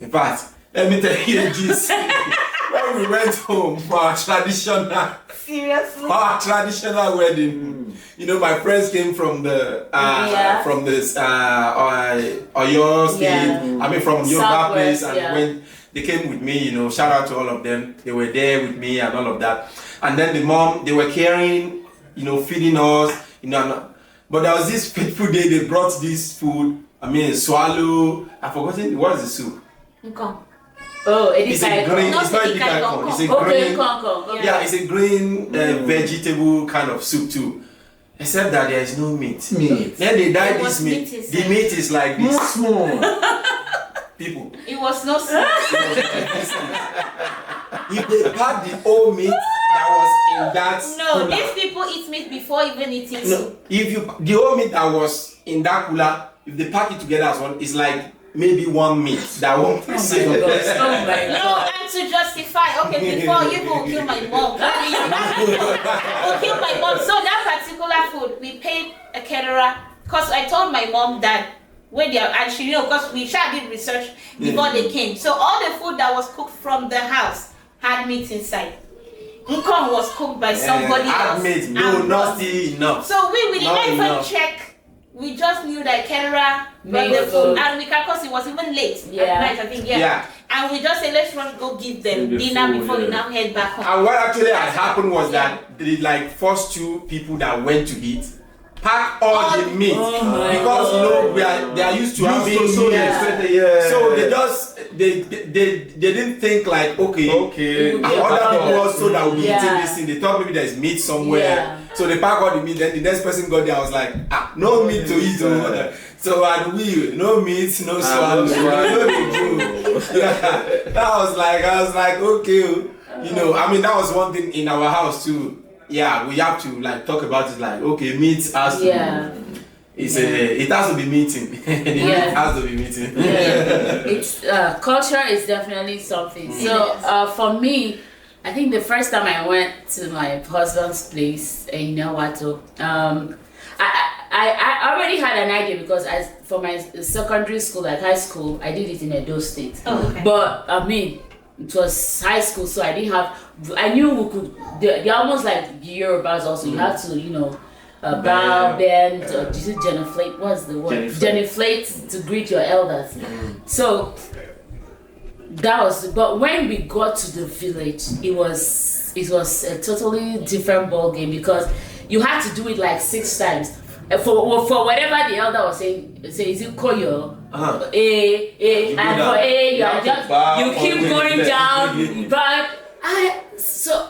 In fact, let me tell you this. When we went home for our traditional wedding, you know, my friends came from the Oyo State, I mean from Yoruba place, and when they came with me, you know, shout out to all of them. They were there with me and all of that. And then the mom, they were caring, you know, feeding us, you know. But there was this fateful day they brought this food. I mean, swallow. I've forgotten what is the soup. Oh, it's a green. It's not Edikaikon. It's a green. Yeah, it's a green vegetable kind of soup too. Except that there is no meat. Then they dyed this meat. The meat is like this small. People. It was not small. If they pack the old meat that was in that. No, cooler, these people eat meat before even eating. No, the old meat that was in that cooler, if they pack it together as one, it's like maybe one meat that won't be saved. No, and to justify, okay, before you go kill my mom, go kill my mom. So that particular food, we paid a caterer, because I told my mom that when they are, and she, you know, because we did research before they came. So all the food that was cooked from the house had meat inside. Nkong was cooked by somebody else. Meat, no, not enough. So we didn't even check. We just knew that caterer brought the food, and we because it was even late at night, I think, and we just said, let's go give them dinner before we now head back home. And what actually had happened was that the first two people that went to eat pack all the meat because you know they are used to having meat. So they just they didn't think like okay other people also that will be eating this thing. They thought maybe there's meat somewhere. So they pack all the meat. Then the next person got there. I was like, no meat to eat. So and we no meat, no swallow, no I was like okay, you know. I mean that was one thing in our house too. Yeah, we have to like talk about it like okay, meat has to it has to be meeting. It has to be meeting. It's culture is definitely something. So for me, I think the first time I went to my husband's place in Nawato, I already had an idea because for my secondary school, like high school, I did it in Edo State. But I mean, it was high school, so I knew we could, they're almost like Yorubas also. You have to, you know, bow, bend, genuflate, what's the word? Genuflate to greet your elders. So, but when we got to the village, it was a totally different ball game because you had to do it like 6 times. For whatever the elder was saying, is it koyo? And for you keep going down, but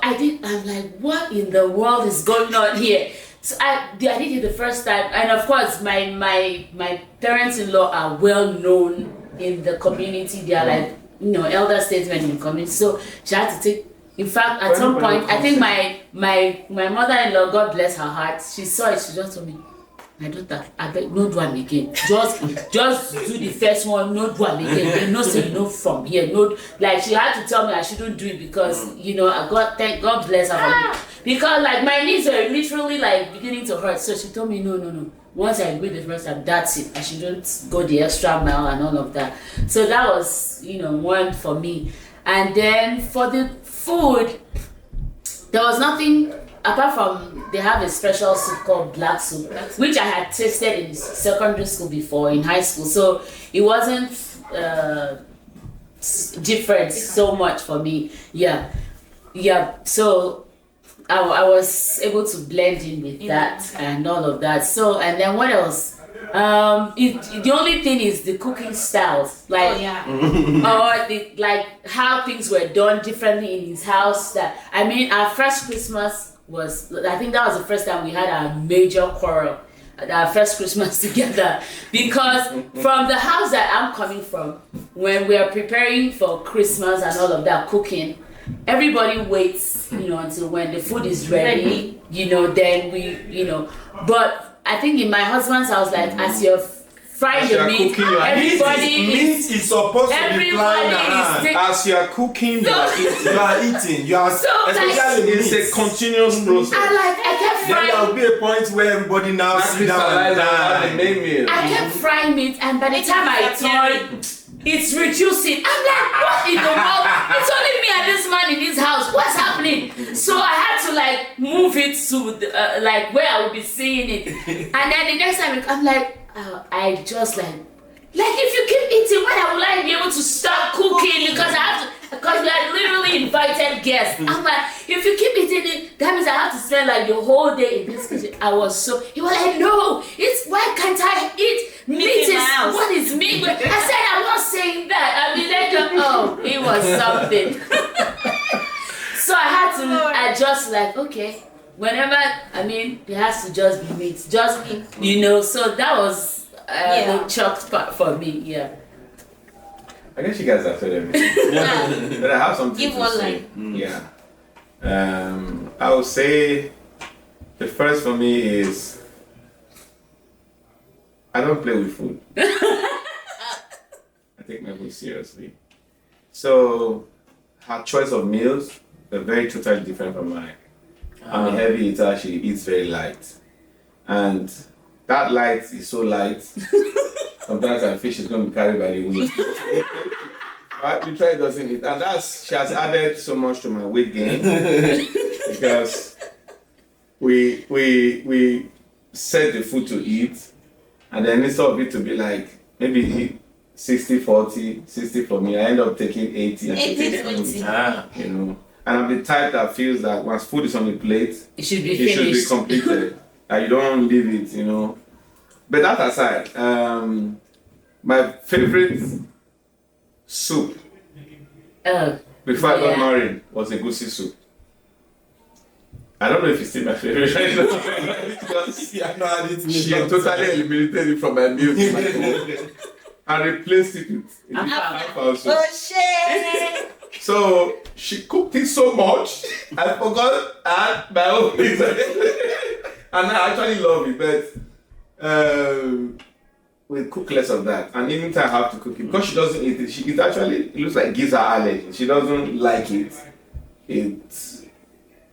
I'm like, what in the world is going on here? So I did it the first time, and of course my parents-in-law are well known in the community. They are like, you know, elder statesmen in the community. So she had to take. In fact, at some point, I think my mother-in-law, God bless her heart, she saw it. She just told me, my daughter, I beg, no do am again. Just do the first one, no do am again. No say no from here. No, like she had to tell me I shouldn't do it because you know thank God bless her for me. Because like my knees are literally like beginning to hurt. So she told me no. Once I agree the first time, that's it. I shouldn't go the extra mile and all of that. So that was, you know, one for me. And then for the food, there was nothing apart from they have a special soup called black soup, which I had tasted in secondary school before, in high school. So it wasn't different so much for me. Yeah. So I was able to blend in with that and all of that. So, and then what else? The only thing is the cooking styles, like or like how things were done differently in his house. Our first Christmas I think that was the first time we had a major quarrel at our first Christmas together, because from the house that I'm coming from, when we are preparing for Christmas and all of that cooking, everybody waits, you know, until when the food is ready, you know, then we, you know, but I think in my husband's house, like as you're frying the meat, everybody meat is supposed to be flying around. As you are cooking, you are eating. Especially it's a continuous process. I kept frying. Then there will be a point where everybody now sit down and I kept frying meat, and by the time I turned, it's reducing. I'm like, what in the world? It's only me and this man in this house. What's happening? So I had to like move it to like where I would be seeing it. And then the next time I'm like, I just like if you keep eating, when will I be able to stop cooking? Because because we are literally invited guests. I'm like, if you keep eating it, that means I have to spend like the whole day in this kitchen. He was like, no, why can't I eat meat? What is meat? I said, I'm not saying that. I mean, like, it was something. So I had to adjust, like, okay, whenever, there has to just be meat. Just meat, so that was the chalk part for me, yeah. I guess you guys have said everything. But I have something Give to one say. line. Yeah. I would say the first for me is I don't play with food. I take my food seriously. So her choice of meals are very totally different from mine. I'm a heavy eater, she eats very light. And that light is so light. Sometimes I feel she's going to be carried by the wind. But we try it doesn't eat. And she has added so much to my weight gain. Because we set the food to eat. And then instead of it to be like, maybe 60-40, 60 for me, I end up taking 80 and 80-20. And I'm the type that feels that once food is on the plate, It should be it should be finished. completed. You don't leave it, But that aside, my favorite soup before I got married was a goosey soup. I don't know if it's still my favorite right now. Because she totally eliminated it from my meals and replaced it with apple soup. Oh shit! So she cooked it so much, I forgot I had my own things. And I actually love it, but we cook less of that. And even if I have to cook it, because she doesn't eat it, it looks like it gives her allergy. She doesn't like it. It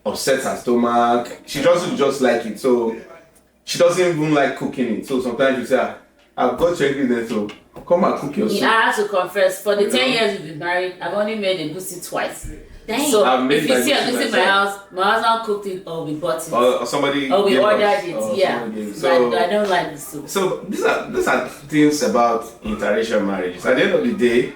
upsets her stomach. She doesn't just like it, so she doesn't even like cooking it. So sometimes you say, I've got your ingredients, so come and cook your soup. I have to confess, for the 10 years we've been married, I've only made a goosey twice. Dang. So I've made if you my see a goosey goosey in my house, my husband cooked it or we bought it. Or somebody Or we gave ordered us, it, or yeah. someone gave. So I don't like the soup. So these are things about interracial marriages. At the end of the day,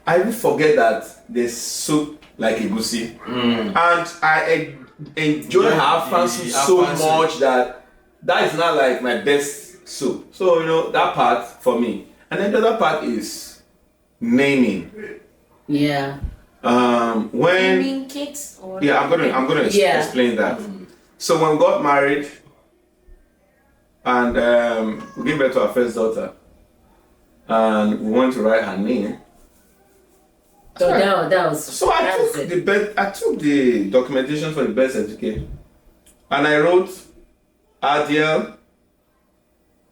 I will forget that there's soup like a goosey, and I enjoy her fancy so much that is not like my best soup. So that part for me, and then the other part is naming. Yeah. Naming kids or I'm gonna explain that. So when we got married and we gave birth to our first daughter, and we wanted to write her name. So that was. So I took the documentation for the birth certificate, and I wrote Adiel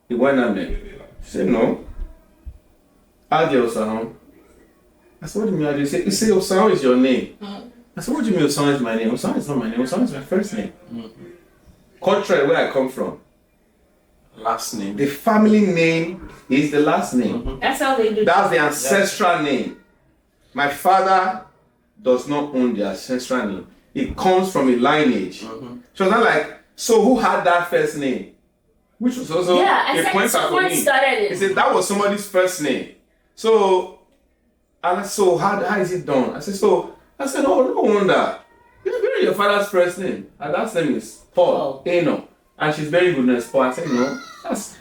Iwename. She said no. Adiel Osahon. I said, what do you mean Adiel? You say Osahon is your name. I said, what do you mean Osahon is my name? Osahon is not my name. Osahon is my first name. Contrary where I come from. Last name. The family name is the last name. That's how they do. That's the ancestral name. My father does not own the ancestral name. It comes from a lineage. So it's not like, so who had that first name? Which was also a pointer for me. Started it. He said that was somebody's first name. So, and I said, so how is it done? I said, oh, no wonder. You're bearing your father's first name. Her last name is Paul. Eno. And she's very goodness Paul. I said, no. That's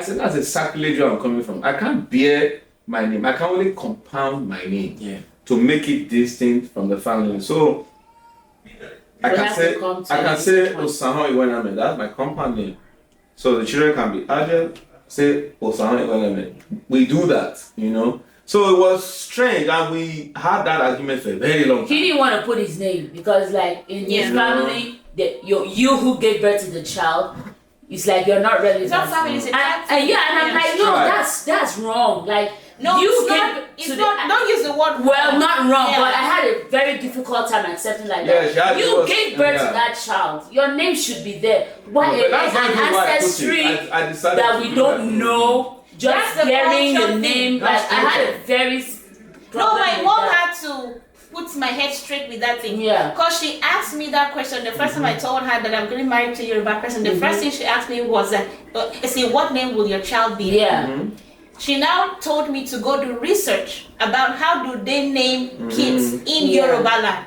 a sacrilege where I'm coming from. I can't bear my name. I can only compound my name to make it distinct from the family. So I can say Osahon Iwename. That's my compound name. So the children can be Adel, say Osahon Iwename. We do that, So it was strange, and we had that argument for a very long time. He didn't want to put his name because, like, in his family, you who gave birth to the child, it's like you're not relevant. It's not family, it's a tribe. And I'm like, no, that's wrong. Like, no, you don't use the word well, not wrong, but I had a very difficult time accepting like that. You gave birth to that child. Your name should be there. Why an ancestry I decided that we don't know just That's the bearing the culture name. thing. Like I had a very No, problem my with mom that. had to put my head straight with that thing. Yeah. Because she asked me that question. The first time I told her that I'm getting married to a Yoruba person, the first thing she asked me was, I said, what name will your child be? Yeah. She now told me to go do research about how do they name kids in Yoruba land.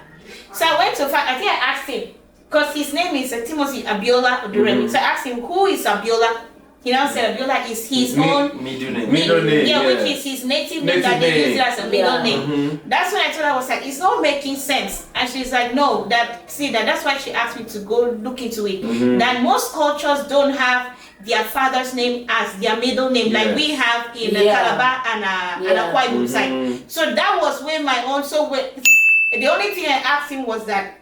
So I went to find, I think I asked him, because his name is Timothy Abiola Oduremi. So I asked him, who is Abiola? He now said Abiola is his own Middle name. Middle name, yeah, yeah. which is his native name Native that they use name. it as a middle Yeah. name. That's when I told her, I was like, it's not making sense. And she's like, no, that's why she asked me to go look into it. That most cultures don't have their father's name as their middle name, like we have in Calabar and Akwa Ibom side. So that was when my own, the only thing I asked him was that,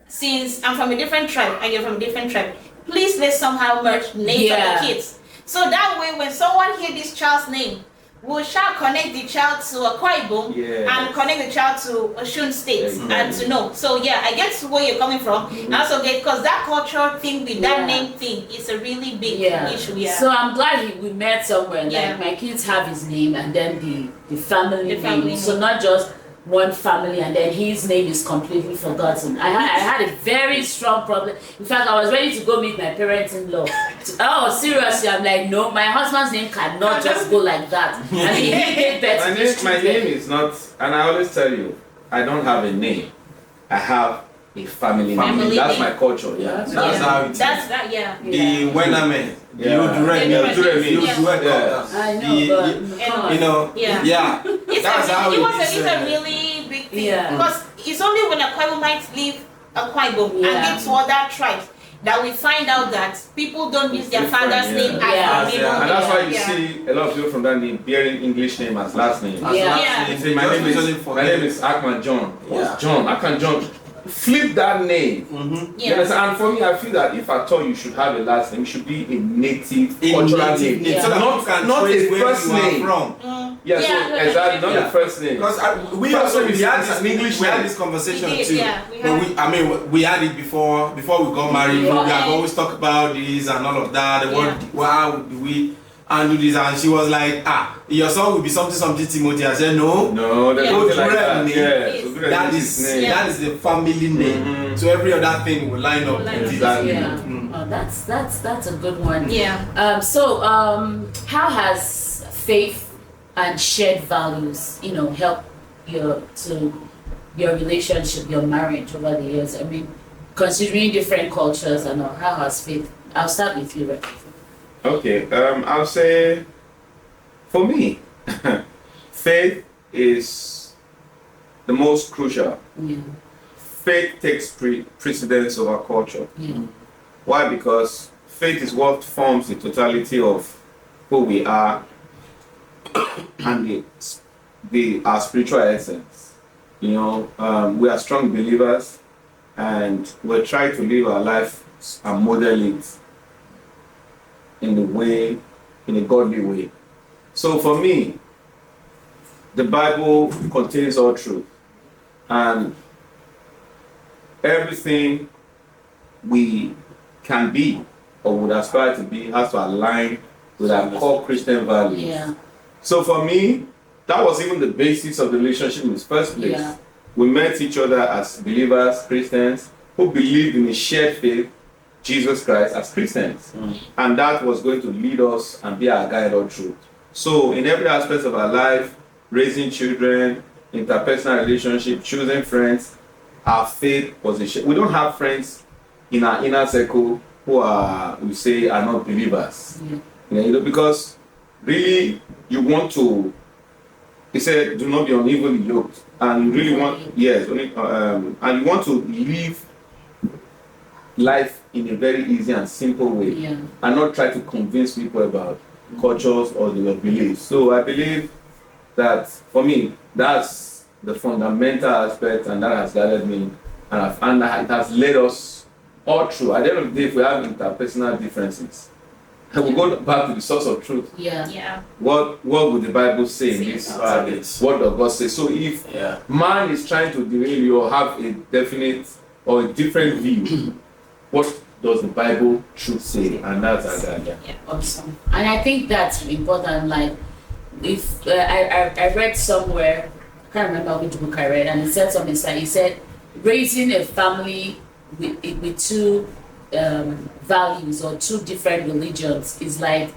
since I'm from a different tribe and you're from a different tribe, please let's somehow merge names of the kids. So that way, when someone hear this child's name, we shall connect the child to Akwa Ibom and connect the child to Osun State and to know. So yeah, I get where you're coming from. I also get, because that cultural thing with that name thing is a really big issue. Yeah. So I'm glad we met somewhere. Like Yeah. my kids have his name and then the family The family name. So name. not just one family and then his name is completely forgotten. I had a very strong problem. In fact, I was ready to go meet my parents-in-law. Oh, seriously, I'm like, no, my husband's name cannot just go like that. I mean, he gave birth to these My children. name is not, and I always tell you, I don't have a name. I have a family name. That's my culture. Yeah. That's how it is. That's that, yeah. The Wenamen, the Oduremi, Yeah. I know, but come on. you know, Yeah. that's how it It's is. a really big thing. Yeah. Because it's only when Akwa Ibomites leave Akwa Ibom and get to other tribes that we find out that people don't use their Different, father's name as Yeah. their middle name. And that's why you Yeah. see a lot of people from that name bearing English name as last name. Yeah. You say, my name is Akman John. What's John? Akman John. Flip that name. You understand? And for me, I feel that if at all you should have a last name, it should be a native cultural name. Yeah. So that Not- you can not trace a where first you are name. from. Yeah, Yeah, so no, exactly, not yeah. the first name. Because we First also name is had an English we had name. this conversation We did, too. yeah, we But had. we had it before we got married. Yeah. We have always talked about this and all of that. The word, how do we undo this? And she was like, your son will be something Timothy. I said no. No, there's Yeah. nothing like that. Oduremi. Yeah, Oduremi That is is his name. that is the family name. So every other thing will line up. Will line with up. it. Exactly. Yeah. Oh, that's a good one. Yeah. So how has faith and shared values, help your relationship, your marriage over the years? I mean, considering different cultures and all, how has faith? I'll start with you, Rick. Okay, I'll say, for me, faith is the most crucial. Yeah. Faith takes precedence over culture. Yeah. Why? Because faith is what forms the totality of who we are and our spiritual essence. We are strong believers and we're trying to live our life and model it in a godly way. So for me, the Bible contains all truth, and everything we can be or would aspire to be has to align with our core Christian values. Yeah. So for me, that was even the basis of the relationship in the first place. Yeah. We met each other as believers, Christians, who believed in a shared faith, Jesus Christ, as Christians. And that was going to lead us and be our guide all through. So in every aspect of our life, raising children, interpersonal relationship, choosing friends, our faith was a share. We don't have friends in our inner circle who are not believers. Because really you want to, he said, do not be unevenly yoked. And you really want, and you want to live life in a very easy and simple way. Yeah. And not try to convince people about cultures or their beliefs. So I believe that for me, that's the fundamental aspect, and that has guided me, and it has led us all through. At the end of the day, if we have interpersonal differences, we go back to the source of truth. Yeah. What would the Bible say in this? What does God say? So if man is trying to derail you or have a definite or a different view, what does the Bible truth say? And that's that. Yeah, awesome. And I think that's important. Like, if I read somewhere, I can't remember which book I read, and it said something. He said, raising a family with two values or two different religions is like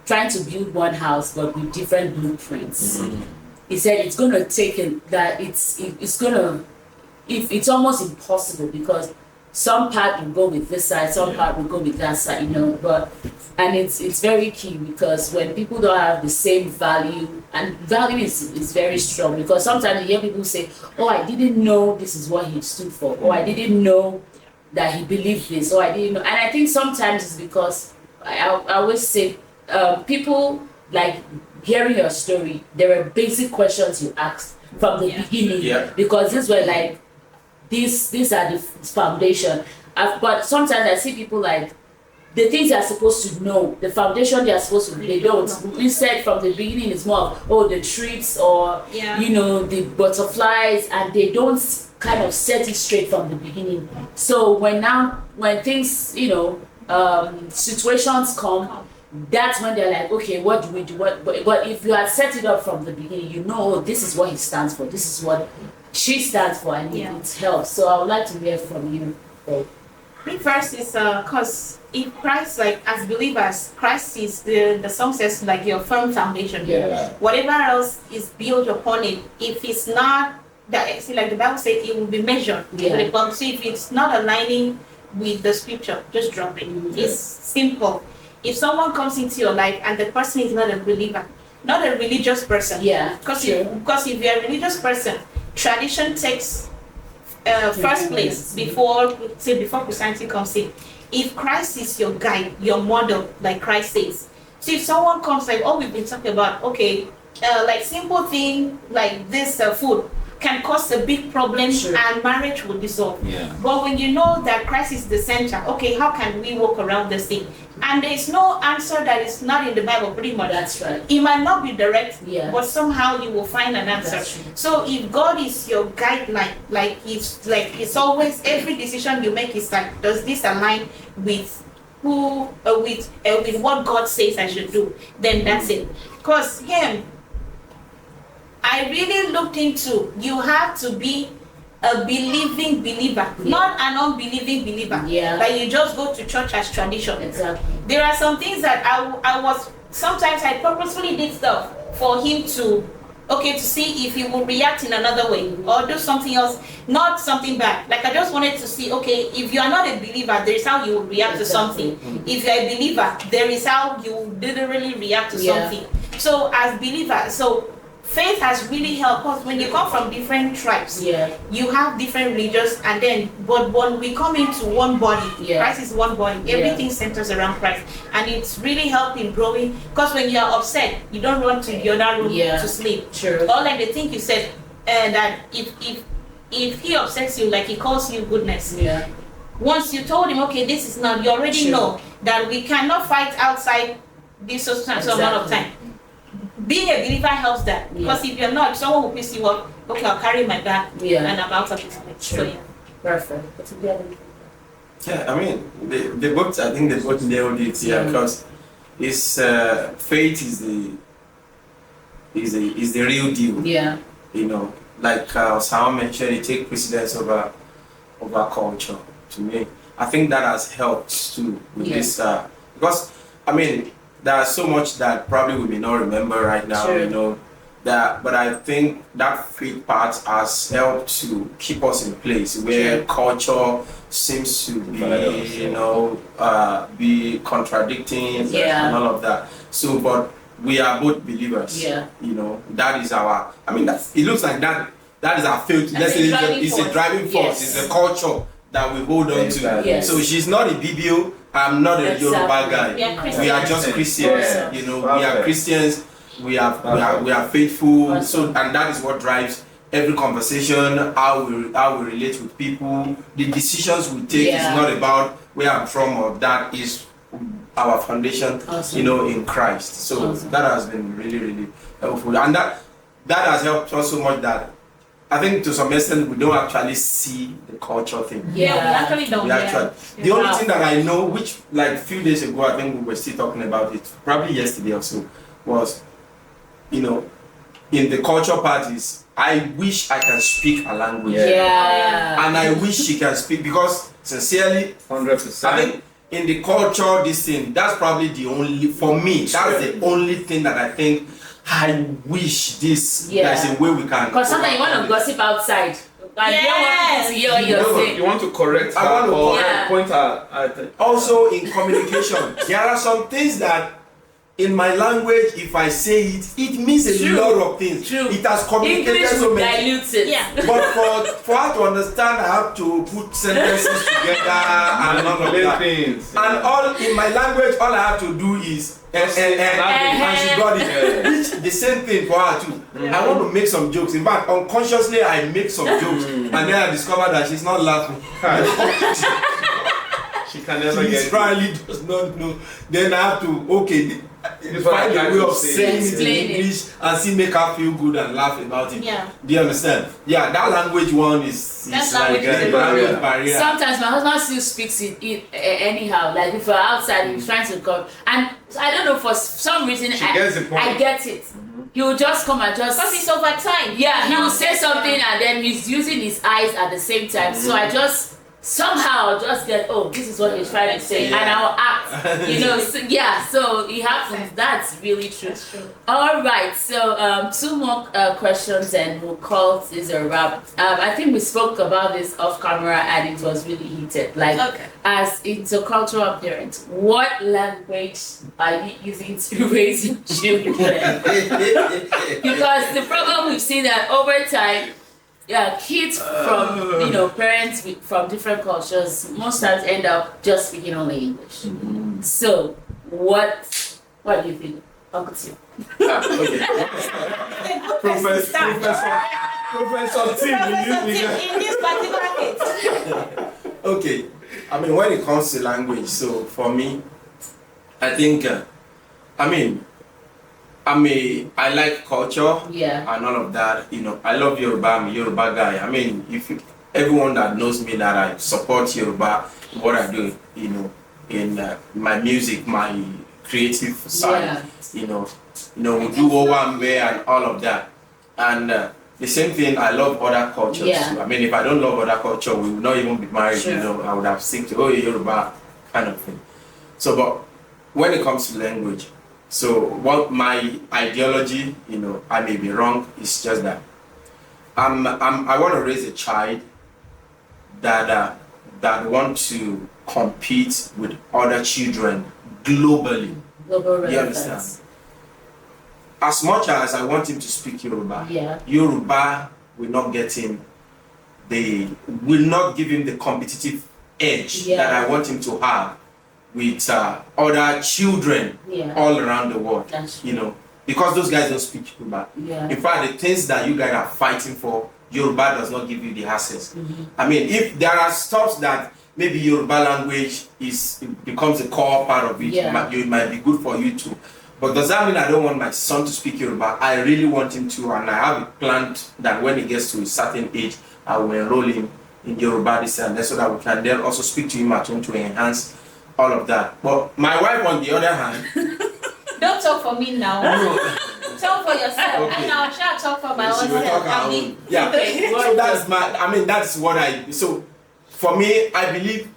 trying to build one house but with different blueprints. He said it's going to take it's almost impossible because some part will go with this side, some part will go with that side, you know. But and it's very key because when people don't have the same value, and value is very strong, because sometimes you hear people say, "Oh, I didn't know this is what he stood for," or "I didn't know that he believed this," or "I didn't know." And I think sometimes it's because I always say people like hearing your story. There were basic questions you asked from the beginning, because these were like. These are the foundation. But sometimes I see people like the things they are supposed to know, the foundation they are supposed to, they don't. Instead, from the beginning, it's more of, the trees or you know, the butterflies, and they don't kind of set it straight from the beginning. So when things, you know, situations come, that's when they're like, okay, what do we do? But if you had set it up from the beginning, you know, oh, this is what he stands for. This is what she stands for, and it helps. So I would like to hear from you. Me first is because if Christ, like as believers, Christ is the song says like your firm foundation. Whatever else is built upon it, if it's not that, see, like the Bible says, it will be measured. So if it's not aligning with the scripture, just drop it. It's simple. If someone comes into your life and the person is not a believer, not a religious person, because if you're a religious person, tradition takes first place before Christianity comes in. If Christ is your guide, your model, like Christ says. So if someone comes like, oh, we've been talking about, okay, like simple thing like this food can cause a big problem and marriage will dissolve. But when you know that Christ is the center, okay, how can we walk around this thing? And there is no answer that is not in the Bible, pretty much. That's right. It might not be direct, but somehow you will find an answer. So if God is your guideline, it's always, every decision you make is like, does this align with with what God says I should do? Then that's it. Because I really looked into, you have to be a believing believer, not an unbelieving believer. Like you just go to church as tradition. Exactly. There are some things that sometimes I purposefully did stuff for him to see if he will react in another way or do something else, not something bad. Like I just wanted to see, okay, if you are not a believer, there is how you will react to something. If you are a believer, there is how you literally react to something. So as believer, faith has really helped us. When you come from different tribes, you have different religions, and then but when we come into one body, Christ is one body. Everything centers around Christ, and it's really helping growing. Because when you are upset, you don't run to the other room to sleep. Or like the thing you said, that if he upsets you, like he calls you goodness. Once you told him, okay, this is not, you already know that we cannot fight outside this amount of time. Being a believer helps that, because if you're not, someone will piss you off. Okay, I'll carry my bag and I'm out of this place. So Perfect. Yeah, I mean, they both, I think they both nailed it here, because it's faith is the real deal. You know, like Sam mentioned, it takes precedence over culture. To me, I think that has helped too with this, because I mean, there's so much that probably we may not remember right now, you know, but I think that faith part has helped to keep us in place where culture seems to be, you know, be contradicting and all of that. So, but we are both believers, you know, that is our, I mean, it looks like that is our faith. Let's say it's a driving force, it's a culture that we hold on to. So she's not a BBO, I'm not a Yoruba guy. We are just Christians. You know, we are Christians. We are faithful. So, and that is what drives every conversation. How we relate with people. The decisions we take is not about where I'm from, or that is our foundation. You know, in Christ. So that has been really, really helpful, and that has helped us so much that I think to some extent we don't actually see the culture thing. Yeah, we actually don't. We actually, the only thing that I know, which like a few days ago, I think we were still talking about it, probably yesterday or so, was, you know, in the culture parties, I wish I can speak a language. Yeah. And I wish she can speak, because sincerely, 100%. I think in the culture, this thing, that's probably the only, for me, that's the only thing that I think I wish this, there's a way we can. Because sometimes you want to gossip outside. And you don't want people to hear what you're saying. You want to correct her or point her at. Also in communication, there are some things that in my language, if I say it, it means a lot of things. True. It has communicated English so many. dilutes it. Yeah. But for her to understand, I have to put sentences together and all of that. Things. And all in my language, all I have to do is and she got it. Which the same thing for her too. I want to make some jokes. In fact, unconsciously I make some jokes, and then I discover that she's not laughing. She can never She get it. probably does not know. Then I have to find a way of saying it in English and still make her feel good and laugh about it. Yeah. Do you understand? Yeah, that language one is That like language is a a language barrier. Sometimes my husband still speaks it anyhow. Like if we're outside, he's trying to come, and I don't know, for some reason She gets the point. I get it. He will just come and just. Because it's over time. Yeah, he will say something and then he's using his eyes at the same time. So I just somehow just get, oh, this is what he's trying to say, and I'll act. You know, so, so it happens. That's really true. That's true. All right, so 2 more questions and we'll call this a wrap. I think we spoke about this off camera and it was really heated. Like, as intercultural parents, what language are you using to raise your children? Because the problem we've seen that over time, kids from parents from different cultures most times end up just speaking only English. So what do you think, Uncle Tim? Professor Tim in this particular case. Okay, I mean, when it comes to language, so for me, I think, I like culture and all of that. You know, I love Yoruba. I'm a Yoruba guy. I mean, everyone that knows me, that I support Yoruba, what I do, you know, in my music, my creative side, we do Owambe and all of that. And the same thing, I love other cultures. I mean, if I don't love other culture, we would not even be married. You know, I would have sing to Yoruba kind of thing. So, but when it comes to language, so what my ideology, I may be wrong, it's just that I want to raise a child that want to compete with other children globally. Global You understand? As much as I want him to speak Yoruba, Yoruba will not get him will not give him the competitive edge that I want him to have with other children all around the world. Because those guys don't speak Yoruba. In fact, the things that you guys are fighting for, Yoruba does not give you the access. I mean, if there are stuff that maybe Yoruba language becomes a core part of it, it might be good for you too. But does that mean I don't want my son to speak Yoruba? I really want him to, and I have it planned that when he gets to a certain age, I will enroll him in Yoruba this and that, so that we can then also speak to him at home to enhance all of that. But my wife, on the other hand, don't talk for me now. Talk for yourself. Okay. And I'll try to talk for my own she will talk self. her own. Yeah. So that's what so for me, I believe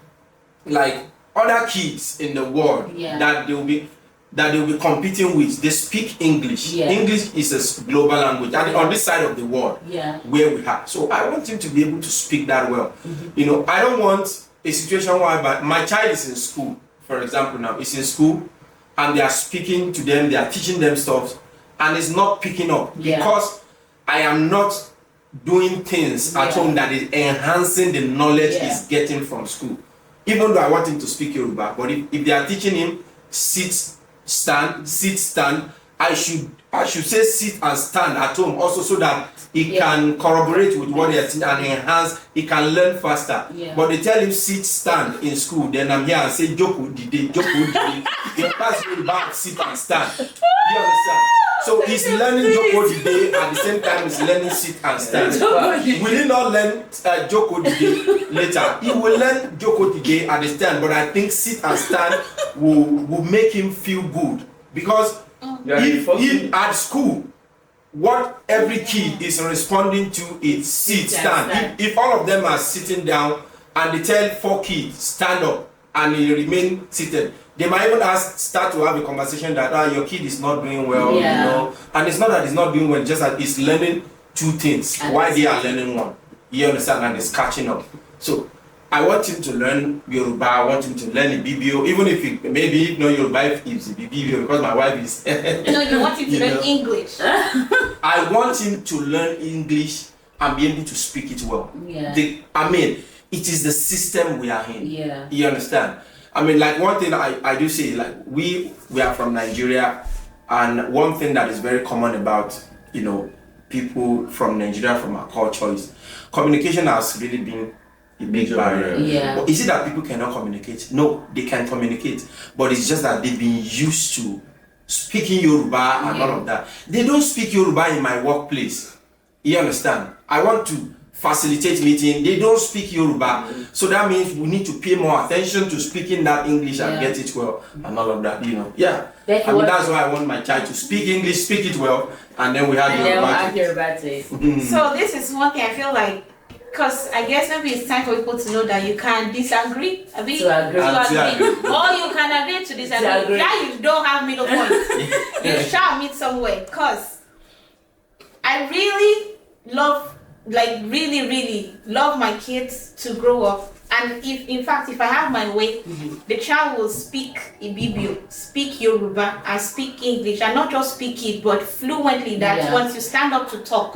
like other kids in the world that they'll be competing with, they speak English. English is a global language, and on this side of the world where we have. So I want him to be able to speak that well. I don't want a situation where my child is in school, for example, now is in school and they are speaking to them, they are teaching them stuff, and it's not picking up because I am not doing things at home that is enhancing the knowledge he's getting from school. Even though I want him to speak Yoruba, but if they are teaching him sit, stand, I should say sit and stand at home also, so that he can corroborate with what they are teaching and enhance, he can learn faster. But they tell him sit, stand in school, then I'm here and say Joku dide. Your class will back sit and stand. You understand? So he's learning Joko Dide at the same time he's learning sit and stand. Will he not learn Joko Dide later? He will learn Joko Dide at the stand, but I think sit and stand will make him feel good. Because if at school, what every kid is responding to is sit, stand. If all of them are sitting down and they tell 4 kids stand up and they remain seated, they might even start to have a conversation that your kid is not doing well, you know. And it's not that he's not doing well, just that he's learning 2 things. Why they are learning 1. You understand? And it's catching up. So I want him to learn Yoruba, I want him to learn Ibibio, even if he maybe know Yoruba if it's Ibibio, because my wife is. No, you want him to learn English. I want him to learn English and be able to speak it well. Yeah. It is the system we are in. Yeah. You understand? I mean, like one thing I do say, like we are from Nigeria, and one thing that is very common about, you know, people from Nigeria, from our culture, is communication has really been a big barrier. Yeah. But is it that people cannot communicate? No, they can communicate, but it's just that they've been used to speaking Yoruba and all of that. They don't speak Yoruba in my workplace. You understand? I want to facilitate meeting. They don't speak Yoruba, so that means we need to pay more attention to speaking that English and get it well and all of that. You know, that's why I want my child to speak English, speak it well, and then we have Yoruba to it. So this is one thing I feel like, because I guess maybe it's time for people to know that you can disagree, to agree. Or you can agree to disagree. Now you don't have middle point. You shall meet somewhere. Because I really love, really love my kids to grow up. And if I have my way, the child will speak Ibibio, speak Yoruba, and speak English, and not just speak it, but fluently. That once you stand up to talk,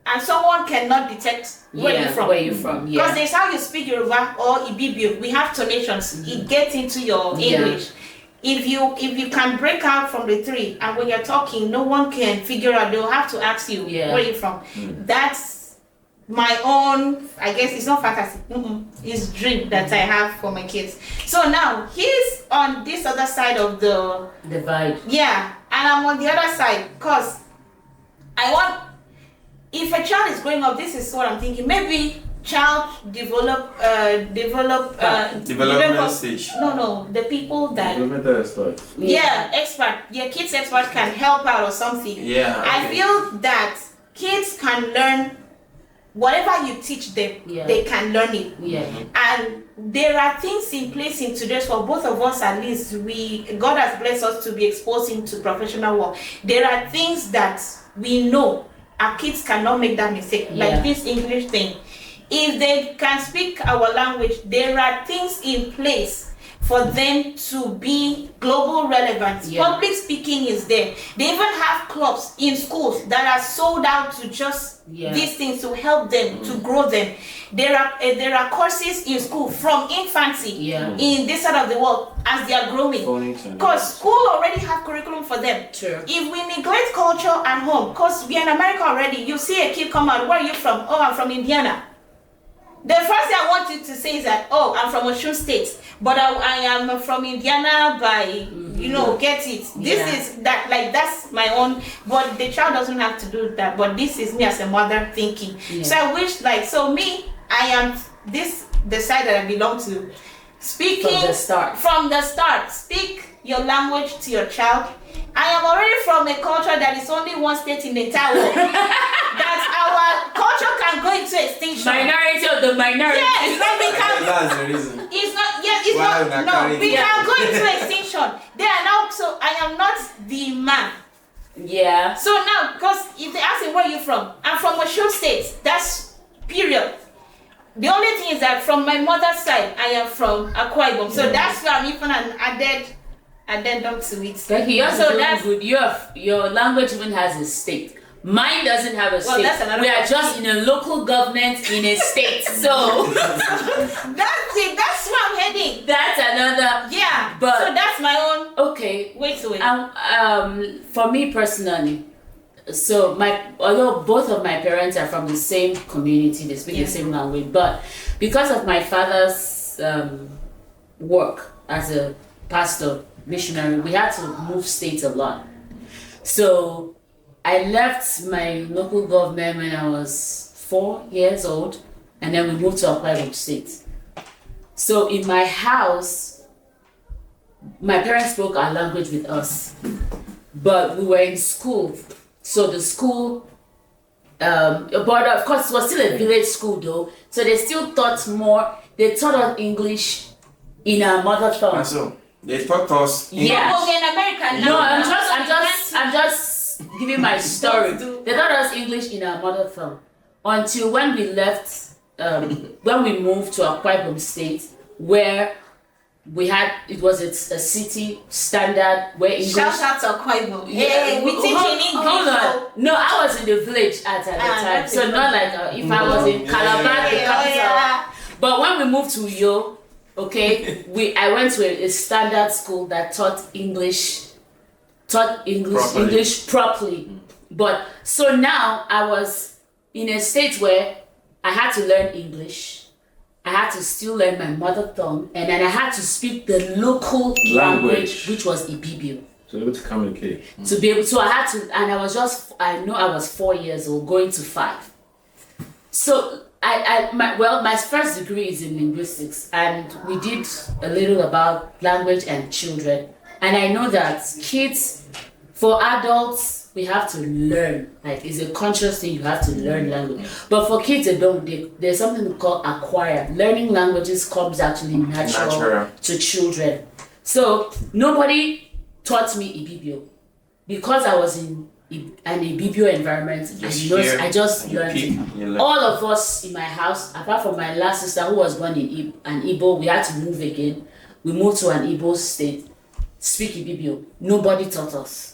and someone cannot detect where you're from. Because there's how you speak Yoruba or Ibibio. We have tonations. It gets into your English. If you can break out from the 3, and when you're talking, no one can figure out. They'll have to ask you where you're from. That's my own, I guess it's not fantasy. It's dream that I have for my kids. So now he's on this other side of the divide. Yeah, and I'm on the other side, because I want, if a child is growing up, this is what I'm thinking. Maybe child development stage. No, the people that expert. Expert. Your kids expert can help out or something. I feel that kids can learn whatever you teach them. They can learn it. And there are things in place in today's world. Both of us, at least, God has blessed us to be exposed into professional work. There are things that we know our kids cannot make that mistake, like this English thing. If they can speak our language, there are things in place for them to be global relevant. Public speaking is there. They even have clubs in schools that are sold out to just these things to help them, to grow them. There are courses in school from infancy in this side of the world as they are growing. Because school already have curriculum for them. True. If we neglect culture at home, because we are in America already, you see a kid come out, where are you from? Oh, I'm from Indiana. The first thing I want you to say is that, oh, I'm from Osun State, but I am from Indiana by, get it. This is that, that's my own, but the child doesn't have to do that. But this is me as a mother thinking. So I wish, I am the side that I belong to. Speaking from the start, speak your language to your child. I am already from a culture that is only one state in the entire world. That our culture can go into extinction. Minority of the minority. Yes, we can. That's the reason. It's not. Yes, it's not. No, we can go into extinction. They are now. So I am not the man. Yeah. So now, because if they ask me where you from, I'm from Osun State. That's period. The only thing is that from my mother's side, I am from Akwa Ibom. So that's where I'm even an addendum to it. Thank you. So that's good. Your language even has a state. Mine doesn't have a state. We are just in a local government in a state. So that's it. That's where I'm heading. That's another. Yeah. But so that's my own. Okay. Way to it. For me personally, so although both of my parents are from the same community, they speak the same language, but because of my father's work as a pastor, missionary, we had to move states a lot. So I left my local government when I was 4 years old, and then we moved to Akwa Ibom State. So in my house, my parents spoke our language with us, but we were in school. So the school, but of course it was still a village school though, so they still taught more. They taught us English in our mother tongue. So they taught us. Yeah. American. No, I'm just giving my story. They taught us English in our mother tongue until when we left, when we moved to Akwa Ibom State, where it was a city standard where English. Shout out to Akwa Ibom. Yeah, we teach in English. Hold on. No, I was in the village at the time, so not like if I was in Calabar, the capital. But when we moved to Uyo, okay, I went to a standard school that taught English properly. But so now I was in a state where I had to learn English. I had to still learn my mother tongue, and then I had to speak the local language, which was Ibibio. So able to communicate. To be able, so I had to, and I was 4 years old, going to 5. So my first degree is in linguistics, and we did a little about language and children. And I know that kids, for adults, we have to learn. Like, it's a conscious thing, you have to learn language. But for kids, there's something called acquire. Learning languages comes actually natural to children. So nobody taught me Ibibio. Because I was in an Ibibio environment, I just learned it. All of us in my house, apart from my last sister who was born in an Igbo, we had to move again. We moved to an Igbo state, speak Ibibio. Nobody taught us.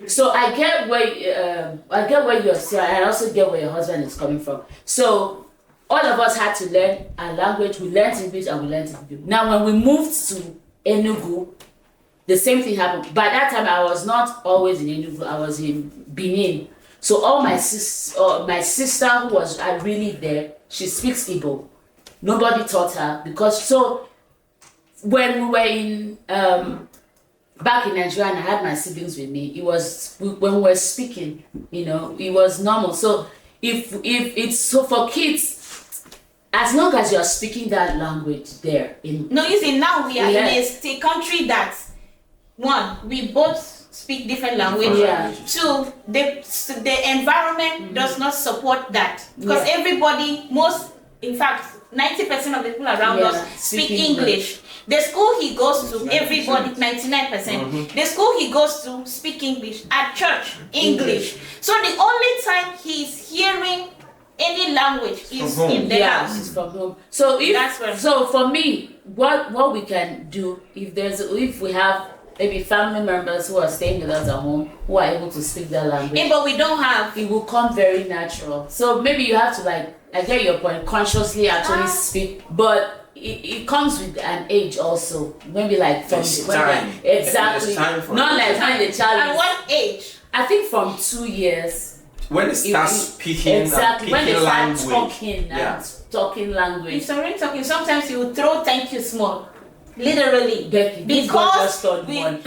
So I get where you're saying, I also get where your husband is coming from. So all of us had to learn our language. We learned English and we learned Ibibio. Now when we moved to Enugu, the same thing happened. By that time, I was not always in Enugu. I was in Benin. So all my sister who was really there, she speaks Igbo. Nobody taught her because when we were in back in Nigeria and I had my siblings with me, it was when we were speaking, it was normal. So if it's so for kids, as long as you are speaking that language there you see, now we are in a country that one, we both speak different language. Yeah. Two, the environment does not support that because everybody, in fact, 90% of the people around us speak English. The school he goes to, everybody, 99%. The school he goes to speak English. At church, English. So the only time he's hearing any language is in the house. It's from home. So for me, what we can do if we have maybe family members who are staying with us at home who are able to speak that language. But we don't have. It will come very natural. So maybe you have to I get your point, consciously actually speak, but it comes with an age also. Maybe from time. Exactly. Not like when the child. At what age? I think from 2 years. When they start speaking, exactly. When they start language. talking and talking language. If already talking, sometimes you will throw thank you small. Literally, Becky, because just on one.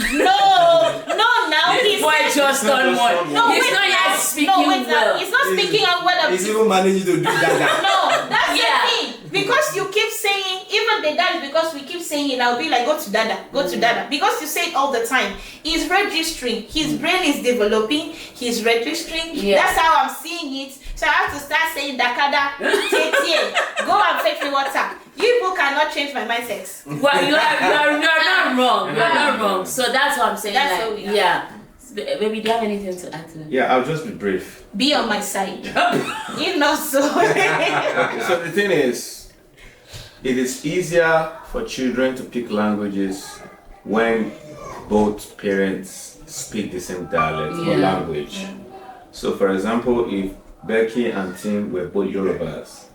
Now this boy just on one. No, he's not yet speaking well. He's not speaking well. He's even managing to do that. No, that's the thing. Because you keep saying, even the dad, because we keep saying it, I'll be like, go to dada. Because you say it all the time. He's registering. His brain is developing. He's registering. Yeah. That's how I'm seeing it. So I have to start saying dakada, tete, go and fetch me water. You people cannot change my mindset. Well, you're not wrong. You're not wrong. So that's what I'm saying. That's what we are. Yeah. Baby, do you have anything to add to that? Yeah, I'll just be brief. Be on my side. If not so. Okay, so the thing is, it is easier for children to pick languages when both parents speak the same dialect or language. So for example, if Becky and Tim were both Yorubas,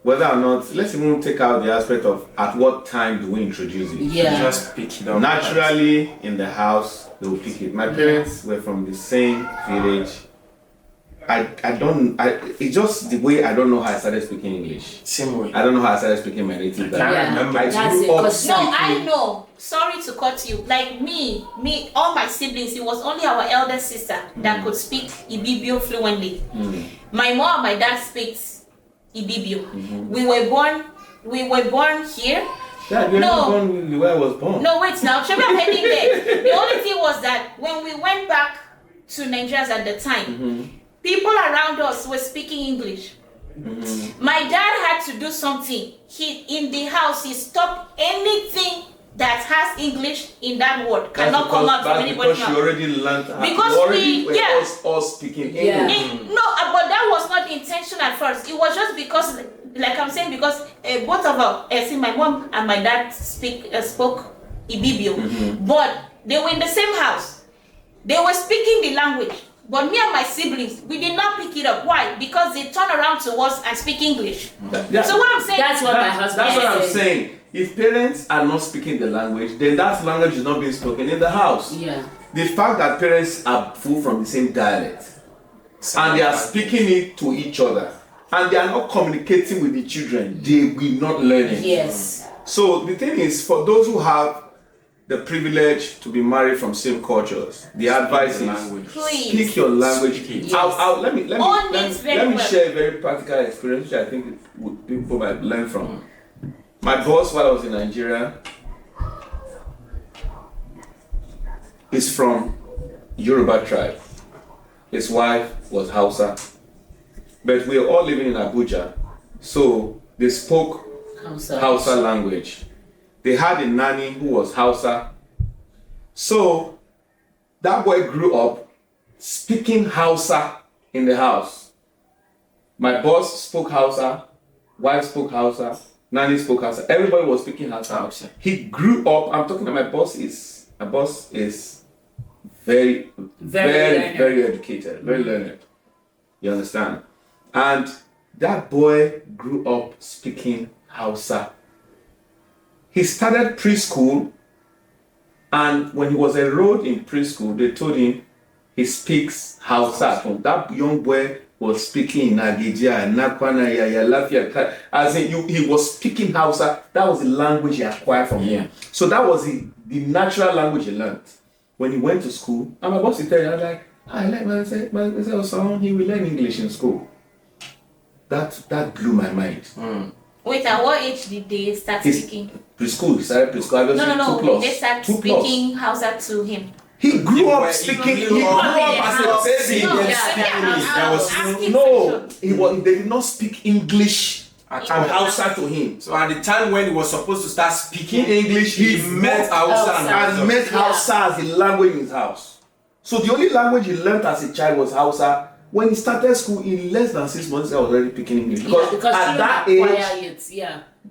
whether or not, let's even take out the aspect of at what time do we introduce it. Yeah. Just pick it up. Naturally, in the house, they will pick it. My parents were from the same village. It's just the way I don't know how I started speaking English. Same way. I don't know how I started speaking my native language. Remember. I know. sorry to cut you. Like me, all my siblings, it was only our elder sister that could speak Ibibio fluently. My mom and my dad speaks Ibibio. We were born here. Yeah, you're not born where I was born. No, wait now. Should I'm heading there. The only thing was that when we went back to Nigeria at the time, people around us were speaking English. My dad had to do something. In the house, he stopped anything that has English in that word. Cannot come out from anybody because you already learned. Because we all speaking English. But that was not the intention at first. It was just because, like I'm saying, because both of us, my mom and my dad spoke Ibibio, but they were in the same house. They were speaking the language. But me and my siblings, we did not pick it up. Why? Because they turn around to us and speak English. So what I'm saying, that's what my husband That's what I'm said. saying. If parents are not speaking the language, then that language is not being spoken in the house. Yeah. The fact that parents are full from the same dialect and they are speaking it to each other and they are not communicating with the children, they will not learn it. Yes. So the thing is, for those who have the privilege to be married from same cultures, the advice is please speak your language. Yes. Let me well. share a very practical experience which I think people might learn from. My boss, while I was in Nigeria, is from Yoruba tribe. His wife was Hausa, but we were all living in Abuja, so they spoke Hausa language. They had a nanny who was Hausa. So that boy grew up speaking Hausa in the house. My boss spoke Hausa, wife spoke Hausa, nanny spoke Hausa. Everybody was speaking Hausa. He grew up, my boss is very educated, very learned. You understand? And that boy grew up speaking Hausa. He started preschool, and when he was enrolled in preschool, they told him he speaks Hausa. That young boy was speaking in Nagija, Nakwana, Lafia, as in he was speaking Hausa. That was the language he acquired from him. So that was the natural language he learned. When he went to school, and my boss would tell you, I was like, I like my son, he will learn English in school. That blew my mind. Wait, at what age did they start speaking? Preschool, he started preschool. No. They started speaking Hausa to him. He grew up speaking. He grew up as a baby. They did not speak English and Hausa to him. So at the time when he was supposed to start speaking English, he met Hausa and met Hausa as the language in his house. So the only language he learned as a child was Hausa. When he started school, in less than 6 months, I was already speaking English. Because at that age,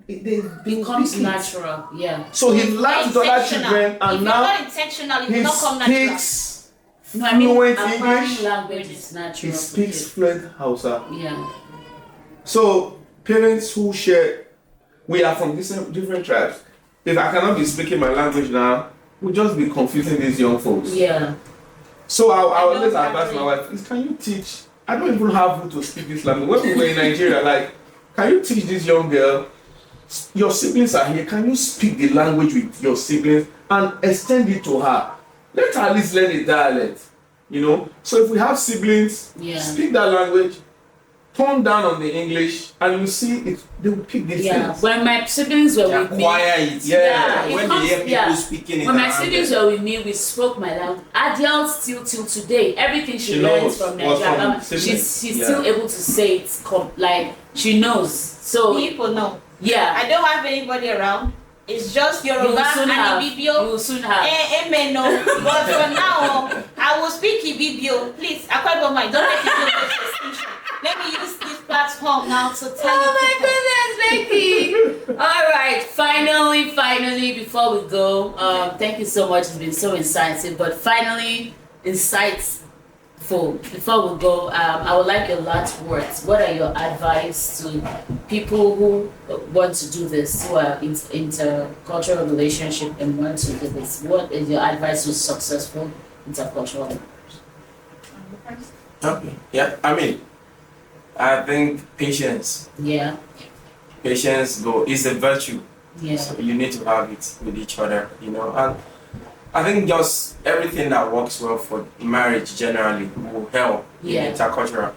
it becomes natural. Yeah. So he learned with other children, and now not intentional, it will not come natural. speaks fluent English. Language is natural. He speaks fluent Hausa. Yeah. So parents who share, we are from different tribes. If I cannot be speaking my language now, we'll just be confusing these young folks. Yeah. So I always advise my wife, can you teach? I don't even have who to speak this language. When we were in Nigeria, can you teach this young girl? Your siblings are here. Can you speak the language with your siblings and extend it to her? Let her at least learn a dialect. So if we have siblings, speak that language, tone down on the English, and you see it, they will pick these things. When my siblings were with me, acquire it. When they hear people speaking it. When my siblings were with me, we spoke my language. Adele still till today, everything she learns from Nigeria, she's still able to say it she knows. So people know. Yeah. I don't have anybody around. It's just Yoruba and Ibibio. You will soon have. Amen. No. But for now, I will speak Ibibio. Please, don't make it a distinction. Let me use this platform now to tell you. Oh my goodness, Becky! All right, finally, before we go, thank you so much. It's been so insightful. But finally, insightful. Before we go, I would like your last words. What are your advice to people who want to do this, who are in intercultural relationship and want to do this? What is your advice to successful intercultural? Okay. Yeah. I think patience. Yeah. Patience is a virtue. Yeah. So you need to have it with each other, you know. And I think just everything that works well for marriage generally will help in intercultural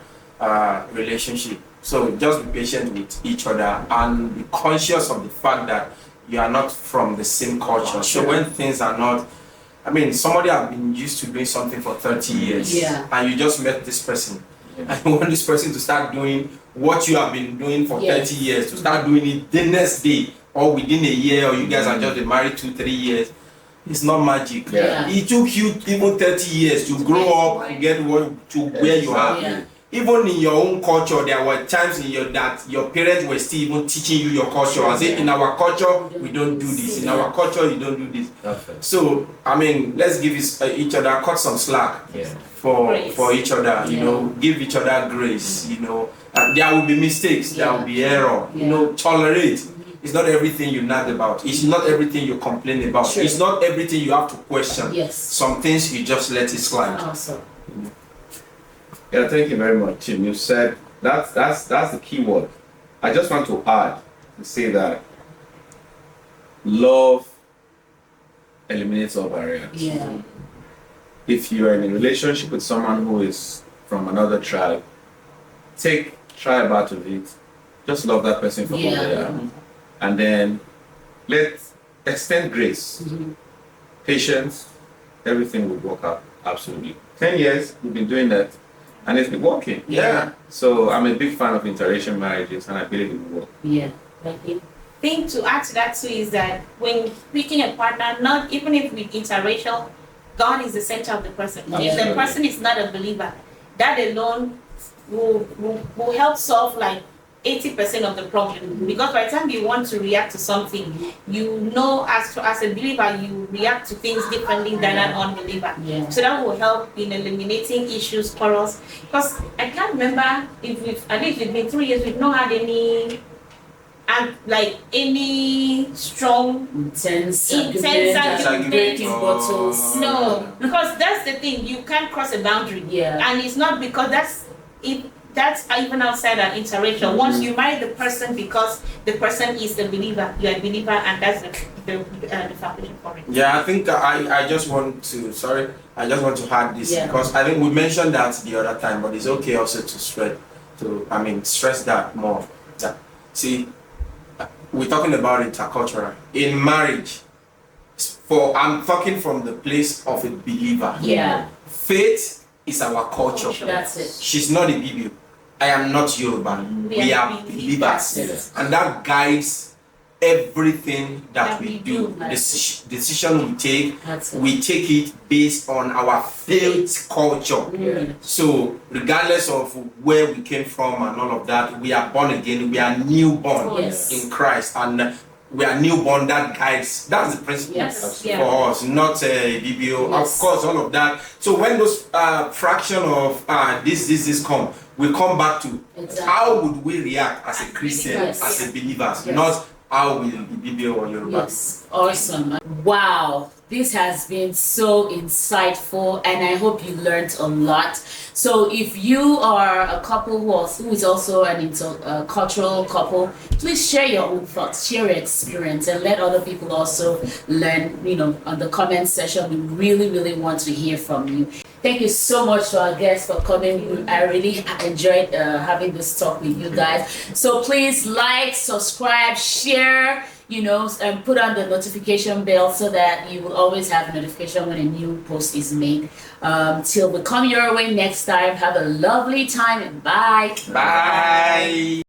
relationship. So just be patient with each other and be conscious of the fact that you are not from the same culture. So when things are not, I mean, somebody have been used to doing something for 30 years, and you just met this person, and you want this person to start doing what you have been doing for 30 years, to start doing it the next day or within a year, or you guys are just been married 2-3 years. It's not magic. It took you even 30 years to grow up and get to where you are. Even in your own culture, there were times in that your parents were still even teaching you your culture. As if in our culture, we don't do this. In our culture, you don't do this. So, I mean, let's give each other, cut some slack for each other, you know, give each other grace, you know. And there will be mistakes, there will be error, you know, tolerate. It's not everything you nag about. It's not everything you complain about. It's not everything you have to question. Some things you just let it slide. Awesome. Yeah, thank you very much, Tim. You said that's the key word. I just want to add to say that love eliminates all barriers. If you are in a relationship with someone who is from another tribe, try out of it. Just love that person for who they are. And then let's extend grace, patience, everything will work out absolutely. 10 years we've been doing that, and it's been working. So I'm a big fan of interracial marriages, and I believe it will work. Thank you. Thing to add to that too is that when picking a partner, not even if with interracial, God is the center of the person. If the person is not a believer, that alone will help solve like 80% of the problem, because by the time you want to react to something, you know, as a believer, you react to things differently than an unbeliever. So that will help in eliminating issues, quarrels. Because I can't remember if at least it's been 3 years, we've not had any strong intense argument, breaking bottles. No, because that's the thing, you can't cross a boundary. And it's not because that's even outside an interracial. Once you marry the person because the person is a believer, you're a believer, and that's the foundation for it. I think I just want to add this because I think we mentioned that the other time, but it's okay also to stress that more. See, we're talking about intercultural. In marriage, I'm talking from the place of a believer. Faith is our culture. That's it. She's not a BBO. I am not Yoruba. We are believers. And that guides everything that we do. The decision we take it based on our faith culture. So regardless of where we came from and all of that, we are born again. We are newborn in Christ, and we are newborn. That guides. That's the principle for us, not a BBO. Of course, all of that. So when those fraction of this come, we come back to how would we react as a Christian, as a believers, not how will the BBO or Yoruba. Awesome. Wow. This has been so insightful, and I hope you learned a lot. So if you are a couple who is also an intercultural couple, please share your own thoughts, share your experience, and let other people also learn, on the comment section. We really, really want to hear from you. Thank you so much to our guests for coming. I really enjoyed having this talk with you guys. So please like, subscribe, share, and put on the notification bell so that you will always have a notification when a new post is made. Till we come your way next time, have a lovely time, and bye. Bye.